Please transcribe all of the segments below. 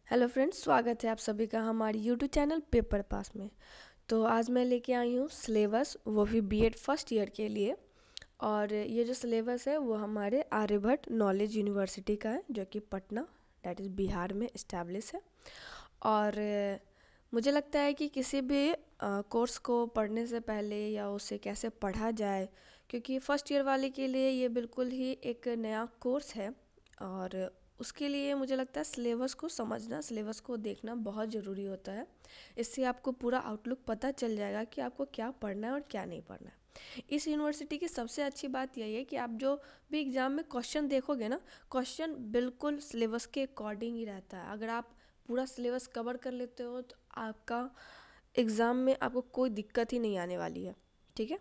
Hello friends, स्वागत है आप सभी का हमारी यूट्यूब चैनल पेपर पास में। तो आज मैं लेके आई हूँ सिलेबस, वो भी बीएड फर्स्ट ईयर के लिए। और ये जो सिलेबस है वो हमारे आर्यभट्ट नॉलेज यूनिवर्सिटी का है, जो कि पटना दैट इज़ बिहार में इस्टेब्लिश है। और मुझे लगता है कि किसी भी कोर्स को पढ़ने से पहले या उसे कैसे पढ़ा जाए, क्योंकि फर्स्ट ईयर वाले के लिए ये बिल्कुल ही एक नया कोर्स है। और उसके लिए मुझे लगता है सिलेबस को समझना, सिलेबस को देखना बहुत ज़रूरी होता है। इससे आपको पूरा आउटलुक पता चल जाएगा कि आपको क्या पढ़ना है और क्या नहीं पढ़ना है। इस यूनिवर्सिटी की सबसे अच्छी बात यही है कि आप जो भी एग्ज़ाम में क्वेश्चन देखोगे ना, क्वेश्चन बिल्कुल सिलेबस के अकॉर्डिंग ही रहता है। अगर आप पूरा सिलेबस कवर कर लेते हो तो आपका एग्ज़ाम में आपको कोई दिक्कत ही नहीं आने वाली है। ठीक है,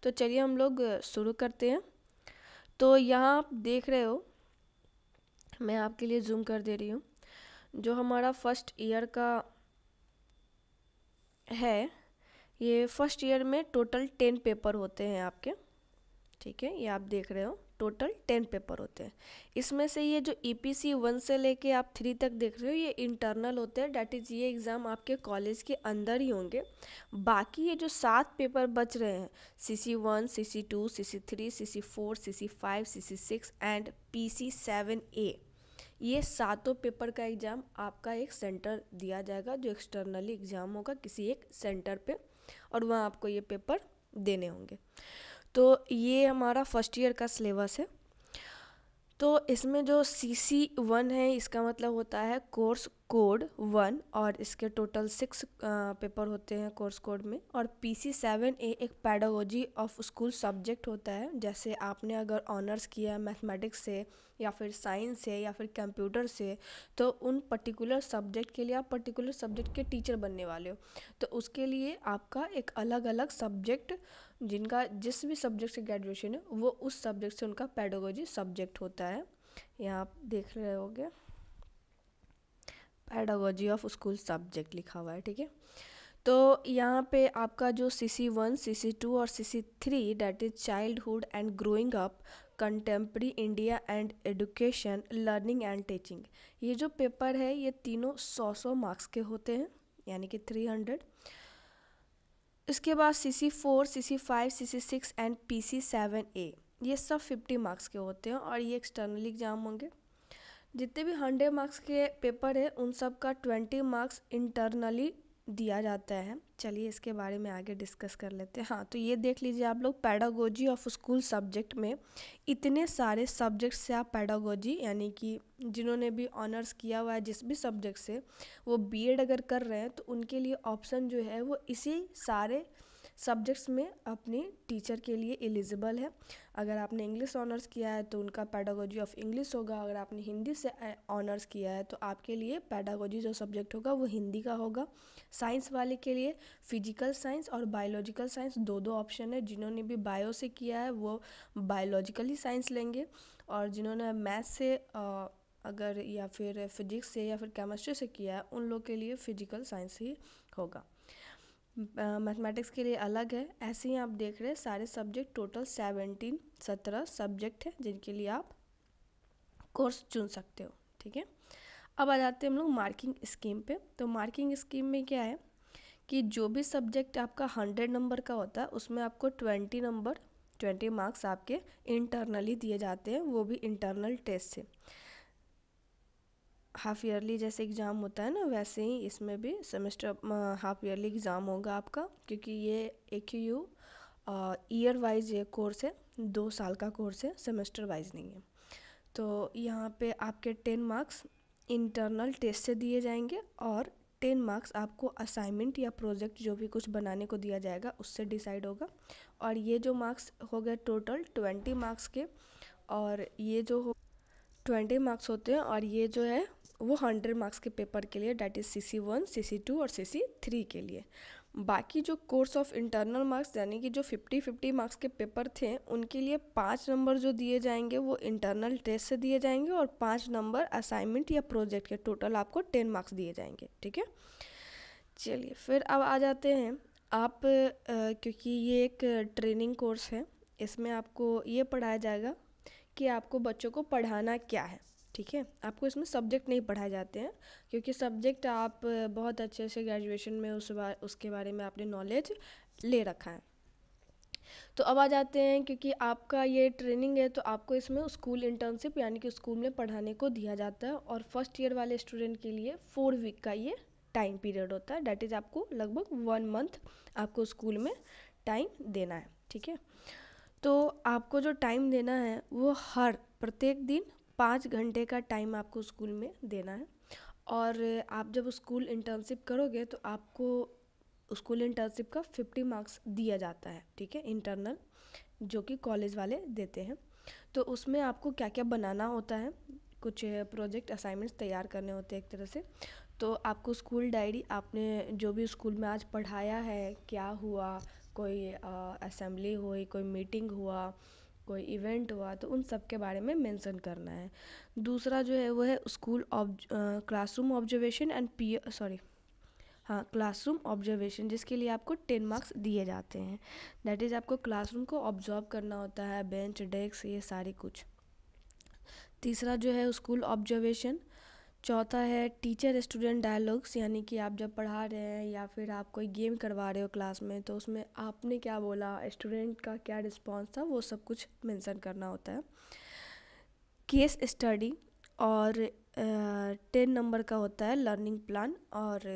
तो चलिए हम लोग शुरू करते हैं। तो यहाँ आप देख रहे हो, मैं आपके लिए जूम कर दे रही हूँ। जो हमारा फर्स्ट ईयर का है, ये फर्स्ट ईयर में टोटल 10 पेपर होते हैं आपके। ठीक है, ये आप देख रहे हो टोटल 10 पेपर होते हैं। इसमें से ये जो EPC 1 से लेके आप 3 तक देख रहे हो, ये इंटरनल होते हैं। डैट इज़ ये एग्ज़ाम आपके कॉलेज के अंदर ही होंगे। बाकी ये जो 7 पेपर बच रहे हैं, CC1, CC2, CC3, CC4, CC5, CC6 and PC7A, ये सातों पेपर का एग्ज़ाम आपका एक सेंटर दिया जाएगा, जो एक्सटर्नली एग्ज़ाम होगा किसी एक सेंटर पे, और वहाँ आपको ये पेपर देने होंगे। तो ये हमारा फर्स्ट ईयर का सिलेबस है। तो इसमें जो CC1 है, इसका मतलब होता है कोर्स कोड 1, और इसके टोटल 6 पेपर होते हैं कोर्स कोड में। और PC7A एक पैडागोजी ऑफ स्कूल सब्जेक्ट होता है। जैसे आपने अगर ऑनर्स किया मैथमेटिक्स से या फिर साइंस से या फिर कंप्यूटर से, तो उन पर्टिकुलर सब्जेक्ट के लिए आप पर्टिकुलर सब्जेक्ट के टीचर बनने वाले हो। तो उसके लिए आपका एक अलग अलग सब्जेक्ट, जिनका जिस भी सब्जेक्ट से ग्रेजुएशन है, वो उस सब्जेक्ट से उनका पेडागोजी सब्जेक्ट होता है। यहाँ आप देख रहे होगे पेडागोजी ऑफ स्कूल सब्जेक्ट लिखा हुआ है। ठीक है, तो यहाँ पे आपका जो CC1, CC2 और CC3 that is childhood and growing up, contemporary India and education, learning and teaching, ये जो पेपर है ये तीनों 100 मार्क्स के होते हैं, यानी कि 300। इसके बाद CC4, CC5, CC6 and PC7A, ये सब 50 मार्क्स के होते हैं और ये एक्सटर्नल एग्ज़ाम होंगे। जितने भी 100 मार्क्स के पेपर है, उन सब का 20 मार्क्स इंटरनली दिया जाता है। चलिए इसके बारे में आगे डिस्कस कर लेते हैं। हाँ, तो ये देख लीजिए आप लोग, पैडागोजी ऑफ स्कूल सब्जेक्ट में इतने सारे सब्जेक्ट से आप पैडागोजी, यानी कि जिन्होंने भी ऑनर्स किया हुआ है जिस भी सब्जेक्ट से, वो बीएड अगर कर रहे हैं, तो उनके लिए ऑप्शन जो है वो इसी सारे सब्जेक्ट्स में अपनी टीचर के लिए एलिजिबल है। अगर आपने इंग्लिश ऑनर्स किया है तो उनका पैडागोजी ऑफ इंग्लिश होगा। अगर आपने हिंदी से ऑनर्स किया है तो आपके लिए पैडागोजी जो सब्जेक्ट होगा वो हिंदी का होगा। साइंस वाले के लिए फिजिकल साइंस और बायोलॉजिकल साइंस, दो दो ऑप्शन है। जिन्होंने भी बायो से किया है वो बायोलॉजिकली साइंस लेंगे, और जिन्होंने मैथ से अगर या फिर फिजिक्स से या फिर केमिस्ट्री से किया है, उन लोग के लिए फिजिकल साइंस ही होगा। मैथमेटिक्स के लिए अलग है। ऐसे ही आप देख रहे हैं सारे सब्जेक्ट, टोटल 17 सब्जेक्ट है जिनके लिए आप कोर्स चुन सकते हो। ठीक है, अब आ जाते हैं हम लोग मार्किंग स्कीम पे। तो मार्किंग स्कीम में क्या है कि जो भी सब्जेक्ट आपका 100 नंबर का होता है, उसमें आपको 20 मार्क्स आपके इंटरनली दिए जाते हैं, वो भी इंटरनल टेस्ट से। हाफ ईयरली जैसे एग्ज़ाम होता है ना, वैसे ही इसमें भी सेमेस्टर हाफ ईयरली एग्ज़ाम होगा आपका, क्योंकि ये AQU ईयर वाइज ये कोर्स है, 2 साल का कोर्स है, सेमेस्टर वाइज नहीं है। तो यहाँ पे आपके 10 मार्क्स इंटरनल टेस्ट से दिए जाएंगे, और 10 मार्क्स आपको असाइनमेंट या प्रोजेक्ट जो भी कुछ बनाने को दिया जाएगा उससे डिसाइड होगा। और ये जो मार्क्स हो गए टोटल 20 मार्क्स के, और ये जो 20 मार्क्स होते हैं, और ये जो है वो 100 मार्क्स के पेपर के लिए, डैट इज़ CC1, CC2 और CC3 के लिए। बाकी जो कोर्स ऑफ इंटरनल मार्क्स, यानी कि जो 50-50 मार्क्स के पेपर थे, उनके लिए 5 नंबर जो दिए जाएंगे वो इंटरनल टेस्ट से दिए जाएंगे, और 5 नंबर असाइनमेंट या प्रोजेक्ट के, टोटल आपको 10 मार्क्स दिए जाएंगे। ठीक है, चलिए फिर अब आ जाते हैं आप क्योंकि ये एक ट्रेनिंग कोर्स है, इसमें आपको ये पढ़ाया जाएगा कि आपको बच्चों को पढ़ाना क्या है। ठीक है, आपको इसमें सब्जेक्ट नहीं पढ़ाए जाते हैं, क्योंकि सब्जेक्ट आप बहुत अच्छे से ग्रेजुएशन में उसके बारे में आपने नॉलेज ले रखा है। तो अब आ जाते हैं, क्योंकि आपका ये ट्रेनिंग है तो आपको इसमें स्कूल इंटर्नशिप यानी कि स्कूल में पढ़ाने को दिया जाता है, और फर्स्ट ईयर वाले स्टूडेंट के लिए 4 वीक का ये टाइम पीरियड होता है। डैट इज़ आपको लगभग 1 मंथ आपको स्कूल में टाइम देना है। ठीक है, तो आपको जो टाइम देना है वो हर प्रत्येक दिन 5 घंटे का टाइम आपको स्कूल में देना है। और आप जब स्कूल इंटर्नशिप करोगे तो आपको स्कूल इंटर्नशिप का 50 मार्क्स दिया जाता है। ठीक है, इंटरनल जो कि कॉलेज वाले देते हैं। तो उसमें आपको क्या क्या बनाना होता है, कुछ प्रोजेक्ट असाइनमेंट्स तैयार करने होते हैं एक तरह से। तो आपको स्कूल डायरी, आपने जो भी स्कूल में आज पढ़ाया है, क्या हुआ, कोई असेंबली हुई, कोई मीटिंग हुआ, कोई इवेंट हुआ, तो उन सब के बारे में मेंशन करना है। दूसरा जो है वो है classroom observation and classroom observation, जिसके लिए आपको 10 मार्क्स दिए जाते हैं। दैट इज़ आपको क्लासरूम को ऑब्जर्व करना होता है, बेंच डेस्क ये सारी कुछ। तीसरा जो है स्कूल ऑब्जर्वेशन। चौथा है टीचर स्टूडेंट डायलॉग्स, यानी कि आप जब पढ़ा रहे हैं या फिर आप कोई गेम करवा रहे हो क्लास में, तो उसमें आपने क्या बोला, स्टूडेंट का क्या रिस्पॉन्स था, वो सब कुछ मेंशन करना होता है। केस स्टडी, और 10 नंबर का होता है लर्निंग प्लान, और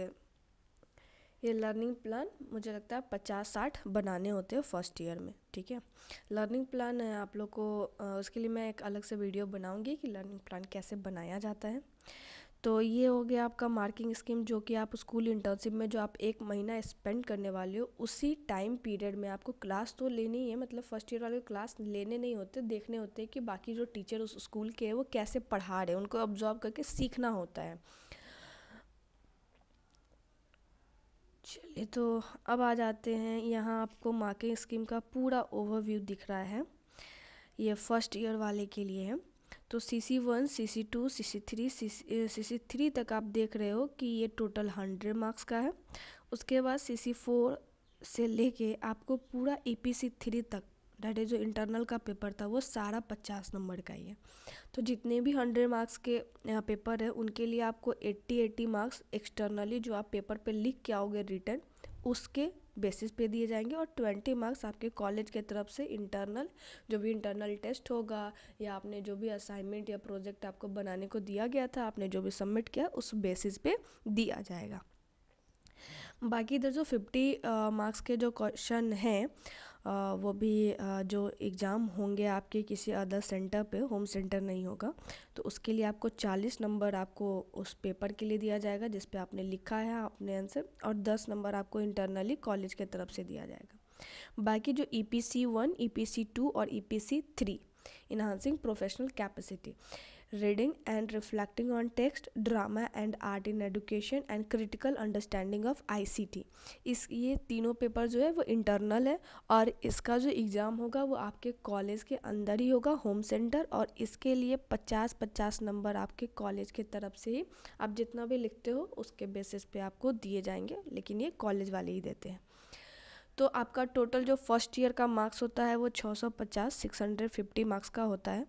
ये लर्निंग प्लान मुझे लगता है 50-60 बनाने होते हैं फर्स्ट ईयर में। ठीक है, लर्निंग प्लान आप लोग को उसके लिए मैं एक अलग से वीडियो बनाऊंगी कि लर्निंग प्लान कैसे बनाया जाता है। तो ये हो गया आपका मार्किंग स्कीम, जो कि आप स्कूल इंटर्नशिप में जो आप 1 महीना स्पेंड करने वाले हो, उसी टाइम पीरियड में आपको क्लास तो लेनी ही है। मतलब फर्स्ट ईयर वाले क्लास लेने नहीं होते, देखने होते हैं कि बाकी जो टीचर उस स्कूल के हैं वो कैसे पढ़ा रहे हैं, उनको ऑब्जर्व करके सीखना होता है। चलिए, तो अब आ जाते हैं, यहाँ आपको मार्किंग स्कीम का पूरा ओवरव्यू दिख रहा है। ये फर्स्ट ईयर वाले के लिए है। तो CC1, CC2, CC3, CC3 तक आप देख रहे हो कि ये टोटल 100 मार्क्स का है। उसके बाद CC4 से लेके आपको पूरा EPC3 तक, डेट इज जो इंटरनल का पेपर था, वो सारा 50 नंबर का ही है। तो जितने भी 100 मार्क्स के पेपर है, उनके लिए आपको 80 मार्क्स एक्सटर्नली जो आप पेपर पे लिख के आओगे रिटर्न, उसके बेसिस पे दिए जाएंगे, और 20 मार्क्स आपके कॉलेज के तरफ से इंटरनल, जो भी इंटरनल टेस्ट होगा, या आपने जो भी असाइनमेंट या प्रोजेक्ट आपको बनाने को दिया गया था, आपने जो भी सबमिट किया, उस बेसिस पे दिया जाएगा। बाकी इधर जो 50 मार्क्स के जो क्वेश्चन हैं, वो भी जो एग्ज़ाम होंगे आपके किसी अदर सेंटर पे, होम सेंटर नहीं होगा, तो उसके लिए आपको 40 नंबर आपको उस पेपर के लिए दिया जाएगा जिस पे आपने लिखा है अपने आंसर, और 10 नंबर आपको इंटरनली कॉलेज के तरफ से दिया जाएगा। बाकी जो EPC1, EPC2 और EPC3, enhancing professional capacity, reading and reflecting on text, drama and art in education and critical understanding of ICT, ये तीनों पेपर जो है वो इंटरनल है, और इसका जो एग्ज़ाम होगा वो आपके कॉलेज के अंदर ही होगा, होम सेंटर, और इसके लिए 50-50 नंबर आपके कॉलेज की तरफ से ही आप जितना भी लिखते हो उसके बेसिस पे आपको दिए जाएंगे, लेकिन ये कॉलेज वाले ही देते हैं। तो आपका टोटल जो फर्स्ट ईयर का मार्क्स होता है वो 650 मार्क्स का होता है।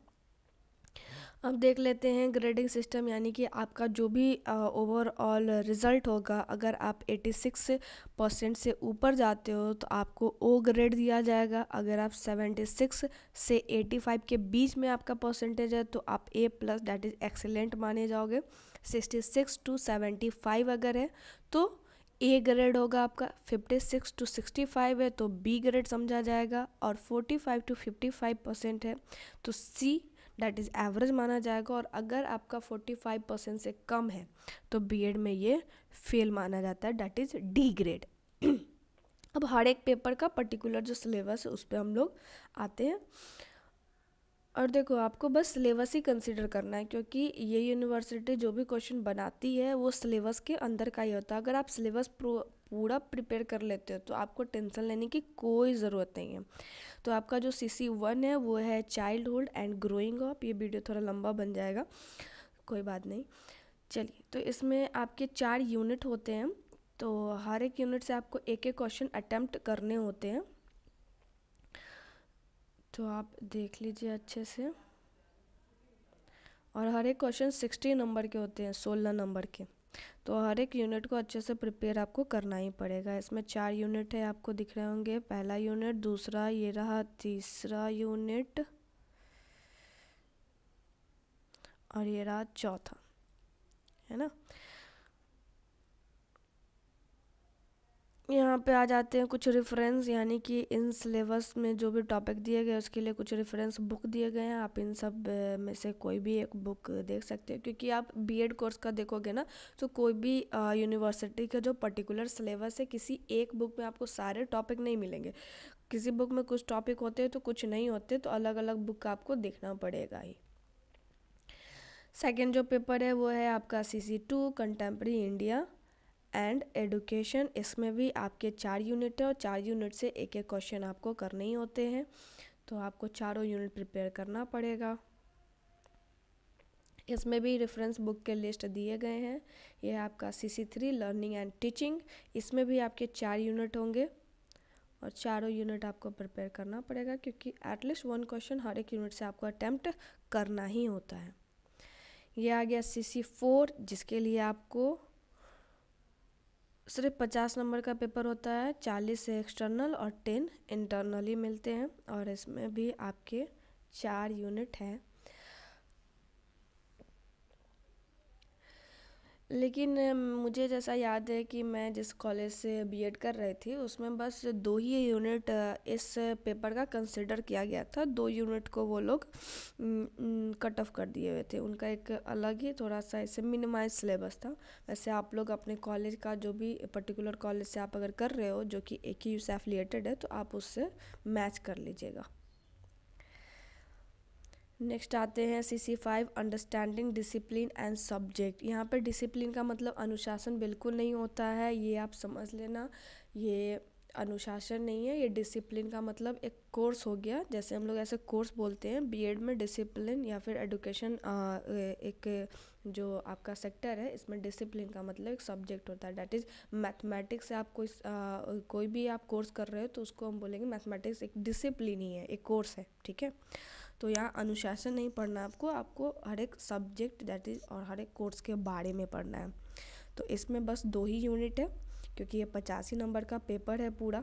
अब देख लेते हैं ग्रेडिंग सिस्टम, यानी कि आपका जो भी ओवरऑल रिज़ल्ट होगा, अगर आप 86% से ऊपर जाते हो तो आपको O ग्रेड दिया जाएगा। अगर आप 76 से 85 के बीच में आपका परसेंटेज है तो आप A+ डैट इज़ एक्सीलेंट माने जाओगे। 66 टू 75 अगर है तो A ग्रेड होगा आपका। 56 टू 65 है तो B ग्रेड समझा जाएगा, और 45 टू 55% है तो C डैट इज़ एवरेज माना जाएगा, और अगर आपका 45% से कम है तो B.Ed में ये फेल माना जाता है, डैट इज़ D ग्रेड। अब हर एक पेपर का पर्टिकुलर जो सिलेबस है उस पर हम लोग आते हैं। और देखो, आपको बस सिलेबस ही कंसीडर करना है, क्योंकि ये यूनिवर्सिटी जो भी क्वेश्चन बनाती है वो सिलेबस के अंदर का ही होता है। अगर आप सिलेबस पूरा प्रिपेयर कर लेते हो तो आपको टेंशन लेने की कोई ज़रूरत नहीं है। तो आपका जो CC1 है वो है चाइल्डहुड एंड ग्रोइंग अप। ये वीडियो थोड़ा लंबा बन जाएगा, कोई बात नहीं। चलिए, तो इसमें आपके 4 यूनिट होते हैं, तो हर एक यूनिट से आपको एक एक क्वेश्चन अटेम्प्ट करने होते हैं। तो आप देख लीजिए अच्छे से, और हर एक क्वेश्चन 60 नंबर के होते हैं, 16 नंबर के। तो हर एक यूनिट को अच्छे से प्रिपेयर आपको करना ही पड़ेगा। इसमें 4 यूनिट है, आपको दिख रहे होंगे, पहला यूनिट, दूसरा, ये रहा तीसरा यूनिट, और ये रहा चौथा, है ना। यहाँ पे आ जाते हैं कुछ रेफरेंस, यानी कि इन सिलेबस में जो भी टॉपिक दिए गए उसके लिए कुछ रेफरेंस बुक दिए गए हैं। आप इन सब में से कोई भी एक बुक देख सकते हैं, क्योंकि आप बीएड कोर्स का देखोगे ना, तो कोई भी यूनिवर्सिटी का जो पर्टिकुलर सिलेबस है, किसी एक बुक में आपको सारे टॉपिक नहीं मिलेंगे। किसी बुक में कुछ टॉपिक होते हैं तो कुछ नहीं होते, तो अलग अलग बुक आपको देखना पड़ेगा ही। सेकेंड जो पेपर है वो है आपका CC2 contemporary India and education. इसमें भी आपके 4 यूनिट है और 4 यूनिट से एक एक क्वेश्चन आपको करने ही होते हैं, तो आपको चारों यूनिट प्रिपेयर करना पड़ेगा। इसमें भी रेफरेंस बुक के लिस्ट दिए गए हैं। ये है आपका CC3 लर्निंग एंड टीचिंग। इसमें भी आपके 4 यूनिट होंगे और चारों यूनिट आपको प्रिपेयर करना पड़ेगा, क्योंकि एटलीस्ट 1 क्वेश्चन हर एक यूनिट से आपको अटैम्प्ट करना ही होता है। ये आ गया CC4, जिसके लिए आपको सिर्फ 50 नंबर का पेपर होता है, 40 से एक्सटर्नल और 10 इंटरनली मिलते हैं, और इसमें भी आपके 4 यूनिट हैं। लेकिन मुझे जैसा याद है कि मैं जिस कॉलेज से बीएड कर रही थी उसमें बस 2 ही यूनिट इस पेपर का कंसिडर किया गया था। 2 यूनिट को वो लोग कट ऑफ कर दिए हुए थे, उनका एक अलग ही थोड़ा सा ऐसे मिनिमाइज सिलेबस था। वैसे आप लोग अपने कॉलेज का जो भी पर्टिकुलर कॉलेज से आप अगर कर रहे हो जो कि AKU से एफिलिएटेड है, तो आप उससे मैच कर लीजिएगा। नेक्स्ट आते हैं CC5 understanding discipline and subject. यहाँ पर डिसिप्लिन का मतलब अनुशासन बिल्कुल नहीं होता है, ये आप समझ लेना। ये अनुशासन नहीं है, ये डिसिप्लिन का मतलब एक कोर्स हो गया। जैसे हम लोग ऐसे कोर्स बोलते हैं, बीएड में डिसिप्लिन या फिर एडुकेशन एक जो आपका सेक्टर है, इसमें डिसिप्लिन का मतलब एक सब्जेक्ट होता है। डैट इज़ मैथमेटिक्स से आप कोई भी आप कोर्स कर रहे हो तो उसको हम बोलेंगे मैथमेटिक्स एक डिसिप्लिन ही है, एक कोर्स है, ठीक है। तो यहाँ अनुशासन नहीं पढ़ना आपको, आपको हर एक सब्जेक्ट दैट इज़ और हर एक कोर्स के बारे में पढ़ना है। तो इसमें बस 2 ही यूनिट है, क्योंकि ये 85 नंबर का पेपर है पूरा।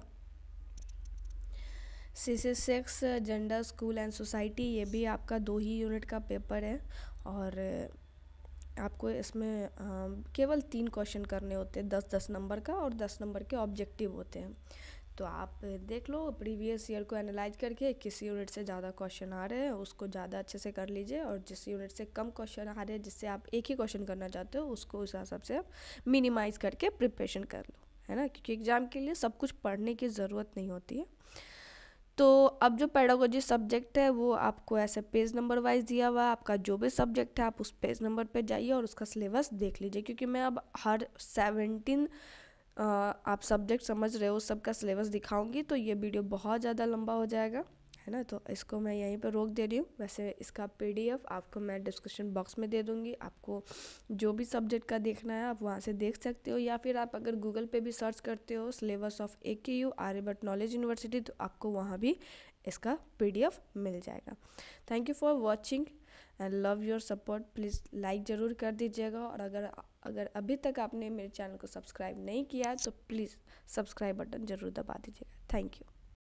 CC6 gender school and society, ये भी आपका 2 ही यूनिट का पेपर है, और आपको इसमें केवल 3 क्वेश्चन करने होते हैं, 10-10 नंबर का, और 10 नंबर के ऑब्जेक्टिव होते हैं। तो आप देख लो प्रीवियस ईयर को एनालाइज करके किस यूनिट से ज़्यादा क्वेश्चन आ रहे हैं उसको ज़्यादा अच्छे से कर लीजिए, और जिस यूनिट से कम क्वेश्चन आ रहे हैं जिससे आप एक ही क्वेश्चन करना चाहते हो उसको उस हिसाब से आप मिनिमाइज़ करके प्रिपरेशन कर लो, है ना, क्योंकि एग्ज़ाम के लिए सब कुछ पढ़ने की ज़रूरत नहीं होती है। तो अब जो पेडागोजी सब्जेक्ट है वो आपको ऐसे पेज नंबर वाइज दिया हुआ है। आपका जो भी सब्जेक्ट है आप उस पेज नंबर पे जाइए और उसका सिलेबस देख लीजिए, क्योंकि मैं अब हर 17 आप सब्जेक्ट समझ रहे हो उस सब का सिलेबस दिखाऊंगी, तो ये वीडियो बहुत ज़्यादा लंबा हो जाएगा, है ना। तो इसको मैं यहीं पर रोक दे रही हूँ। वैसे इसका PDF आपको मैं डिस्क्रिप्शन बॉक्स में दे दूँगी, आपको जो भी सब्जेक्ट का देखना है आप वहाँ से देख सकते हो, या फिर आप अगर गूगल पे भी सर्च करते हो syllabus of AKU Aryabhatta knowledge university, तो आपको वहाँ भी इसका PDF मिल जाएगा। Thank you for watching and love your support. Please like ज़रूर कर दीजिएगा, और अगर अभी तक आपने मेरे चैनल को सब्सक्राइब नहीं किया है तो प्लीज़ सब्सक्राइब बटन ज़रूर दबा दीजिएगा। Thank you.